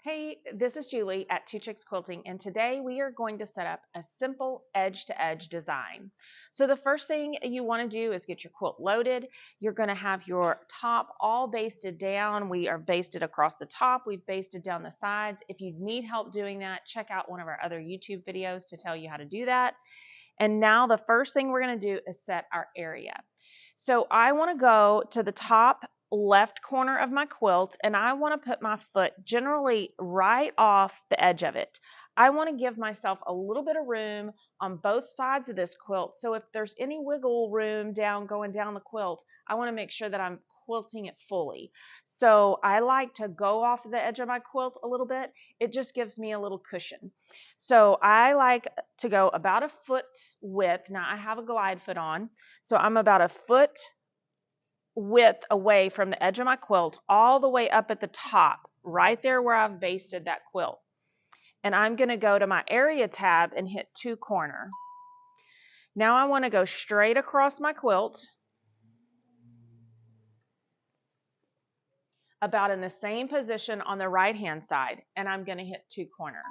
Hey, this is Julie at Two Chicks Quilting, and today we are going to set up a simple edge-to-edge design. So the first thing you want to do is get your quilt loaded. You're going to have your top all basted down. We are basted across the top. We've basted down the sides. If you need help doing that, check out one of our other YouTube videos to tell you how to do that. And now the first thing we're going to do is set our area. So I want to go to the top left corner of my quilt and I want to put my foot generally right off the edge of it. I want to give myself a little bit of room on both sides of this quilt. So if there's any wiggle room going down the quilt, I want to make sure that I'm quilting it fully. So I like to go off the edge of my quilt a little bit. It just gives me a little cushion. So I like to go about a foot width. Now I have a glide foot on, so I'm about a foot width away from the edge of my quilt all the way up at the top, right there where I've basted that quilt. And I'm going to go to my area tab and hit two corner. Now I want to go straight across my quilt about in the same position on the right hand side, and I'm going to hit two corner.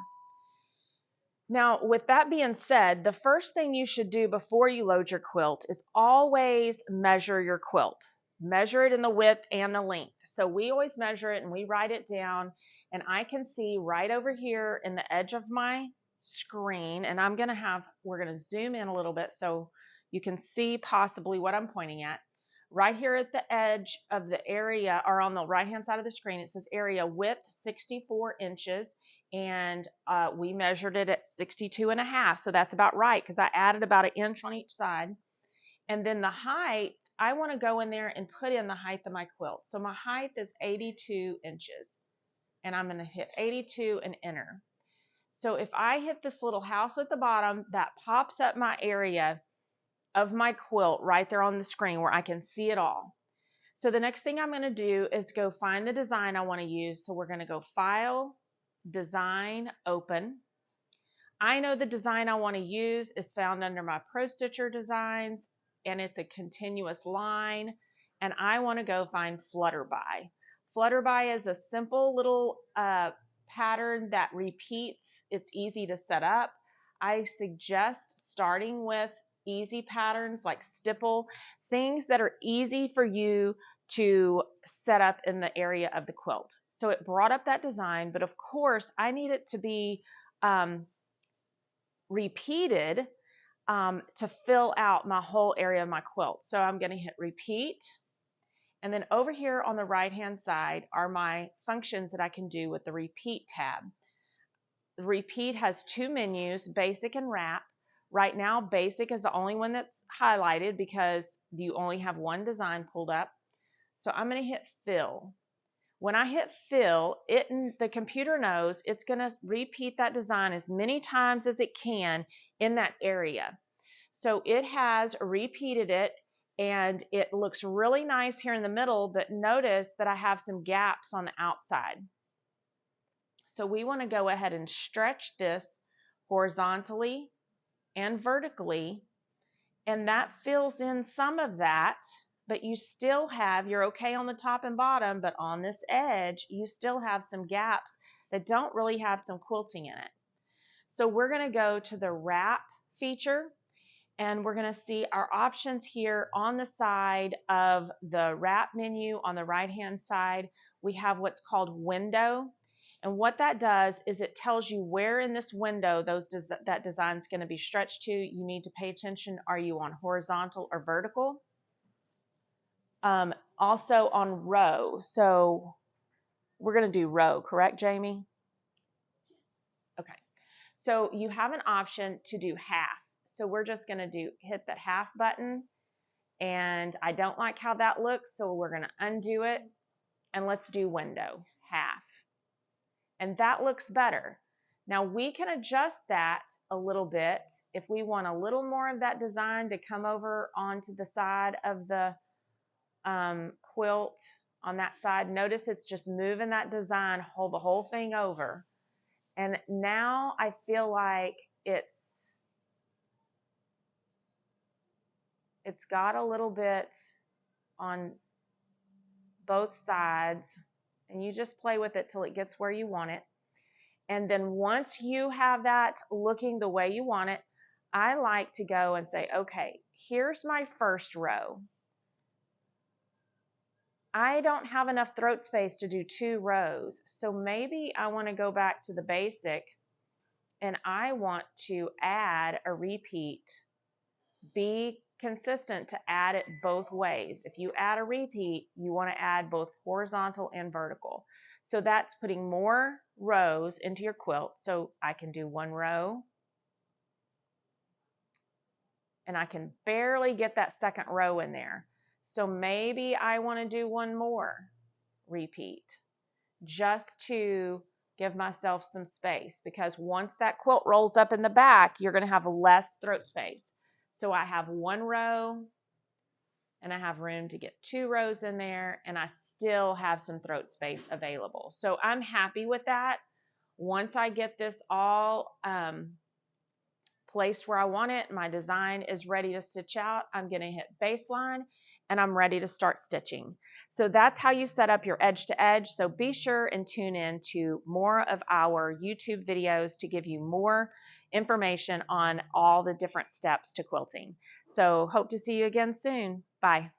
Now, with that being said, the first thing you should do before you load your quilt is always measure your quilt. Measure it in the width and the length. So we always measure it and we write it down, and I can see right over here in the edge of my screen, and we're going to zoom in a little bit so you can see possibly what I'm pointing at. Right here at the edge of the area, or on the right hand side of the screen, it says area width 64 inches, and we measured it at 62 and a half, so that's about right because I added about an inch on each side. And then the height, I want to go in there and put in the height of my quilt. So my height is 82 inches, and I'm going to hit 82 and enter. So if I hit this little house at the bottom, that pops up my area of my quilt right there on the screen where I can see it all. So the next thing I'm going to do is go find the design I want to use. So we're going to go File, Design, Open. I know the design I want to use is found under my Prostitcher designs, and it's a continuous line, and I want to go find Flutterby. Flutterby is a simple little pattern that repeats. It's easy to set up. I suggest starting with easy patterns like stipple, things that are easy for you to set up in the area of the quilt. So it brought up that design, but of course I need it to be repeated to fill out my whole area of my quilt. So I'm going to hit repeat. And then over here on the right hand side are my functions that I can do with the repeat tab. The repeat has two menus, basic and wrap. Right now, basic is the only one that's highlighted because you only have one design pulled up. So I'm going to hit fill. When I hit fill, the computer knows it's going to repeat that design as many times as it can in that area. So it has repeated it, and it looks really nice here in the middle, but notice that I have some gaps on the outside. So we want to go ahead and stretch this horizontally and vertically, and that fills in some of that, but you still have, you're okay on the top and bottom, but on this edge, you still have some gaps that don't really have some quilting in it. So we're going to go to the wrap feature, and we're going to see our options here on the side of the wrap menu. On the right hand side, we have what's called window. And what that does is it tells you where in this window that design is going to be stretched to. You need to pay attention. Are you on horizontal or vertical? Also on row. So we're going to do row, correct, Jamie? Okay. So you have an option to do half. So we're just going to hit that half button. And I don't like how that looks, so we're going to undo it. And let's do window, half. And that looks better. Now we can adjust that a little bit if we want a little more of that design to come over onto the side of the quilt on that side. Notice it's just moving that design, hold the whole thing over. And now I feel like it's got a little bit on both sides, and you just play with it till it gets where you want it. And then once you have that looking the way you want it, I like to go and say, okay, here's my first row. I don't have enough throat space to do 2 rows, so maybe I want to go back to the basic and I want to add a repeat. Be consistent to add it both ways. If you add a repeat, you want to add both horizontal and vertical. So that's putting more rows into your quilt. So I can do 1 row, and I can barely get that second row in there. So maybe I want to do 1 more repeat just to give myself some space, because once that quilt rolls up in the back, you're going to have less throat space. So I have 1 row, and I have room to get 2 rows in there, and I still have some throat space available. So I'm happy with that. Once I get this all placed where I want it, my design is ready to stitch out, I'm going to hit baseline and I'm ready to start stitching. So that's how you set up your edge to edge. So be sure and tune in to more of our YouTube videos to give you more information on all the different steps to quilting. So hope to see you again soon. Bye.